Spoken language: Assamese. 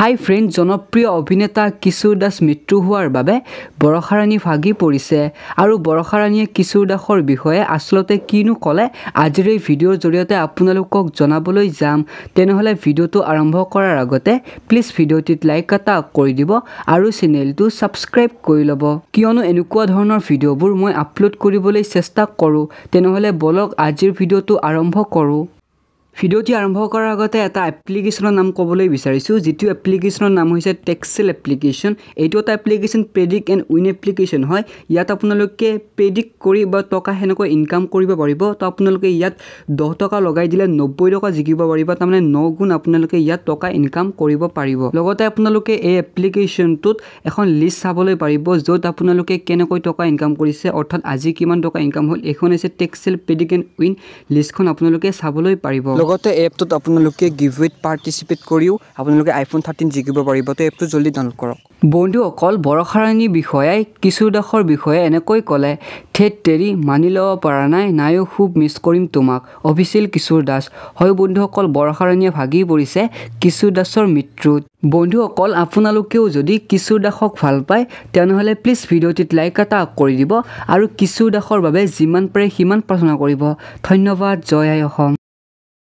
হাই ফ্ৰেণ্ড, জনপ্ৰিয় অভিনেতা কিশোৰ দাস মৃত্যু হোৱাৰ বাবে বৰষা ৰাণী ভাগি পৰিছে আৰু বৰষা ৰাণীয়ে কিশোৰ দাসৰ বিষয়ে আচলতে কিনো ক'লে আজিৰ এই ভিডিঅ'ৰ জৰিয়তে আপোনালোকক জনাবলৈ যাম। তেনেহ'লে ভিডিঅ'টো আৰম্ভ কৰাৰ আগতে প্লিজ ভিডিঅ'টিত লাইক এটা কৰি দিব আৰু চেনেলটো ছাবস্ক্ৰাইব কৰি ল'ব, কিয়নো এনেকুৱা ধৰণৰ ভিডিঅ'বোৰ মই আপলোড কৰিবলৈ চেষ্টা কৰোঁ। তেনেহ'লে বলক আজিৰ ভিডিঅ'টো আৰম্ভ কৰোঁ। ভিডিঅ'টি আৰম্ভ কৰাৰ আগতে এটা এপ্লিকেশ্যনৰ নাম ক'বলৈ বিচাৰিছোঁ, যিটো এপ্লিকেশ্যনৰ নাম হৈছে টেক্সেল এপ্লিকেশ্যন। এইটো এটা application predict and win application হয়। ইয়াত আপোনালোকে প্ৰেডিক্ট কৰি বা টকা সেনেকৈ ইনকাম কৰিব পাৰিব। তো আপোনালোকে ইয়াত 10 টকা লগাই দিলে 90 টকা জিকিব পাৰিব, তাৰমানে 9 গুণ আপোনালোকে ইয়াত টকা ইনকাম কৰিব পাৰিব। লগতে আপোনালোকে এই এপ্লিকেশ্যনটোত এখন লিষ্ট চাবলৈ পাৰিব, য'ত আপোনালোকে কেনেকৈ টকা ইনকাম কৰিছে, অৰ্থাৎ আজি কিমান টকা ইনকাম হ'ল। এইখন হৈছে টেক্সেল প্ৰেডিক্ট এণ্ড উইন লিষ্টখন আপোনালোকে চাবলৈ পাৰিব। লগতে এপটোত আপোনালোকে গিভৱেত পাৰ্টিচিপেট কৰিও আপোনালোকে আইফোন 13 জিকিব পাৰিব। তো এপটো জলদি ডাউনলোড কৰক। বন্ধুসকল, বৰষা ৰাণী বিষয়াই কিশোৰ দাসৰ বিষয়ে এনেকৈ ক'লে, থেত তেৰি মানি ল'ব পৰা নাইও খুব মিছ কৰিম তোমাক, অফিচিয়েল কিশোৰ দাস। হয় বন্ধুসকল, বৰষা ৰাণীয়ে ভাগি পৰিছে কিশোৰ দাসৰ মৃত্যুত। বন্ধুসকল, আপোনালোকেও যদি কিশোৰ দাসক ভাল পায় তেনেহ'লে প্লিজ ভিডিঅ'টিত লাইক এটা কৰি দিব আৰু কিশোৰ দাসৰ বাবে যিমান পাৰে সিমান প্ৰাৰ্থনা কৰিব। ধন্যবাদ। জয় আই অসম।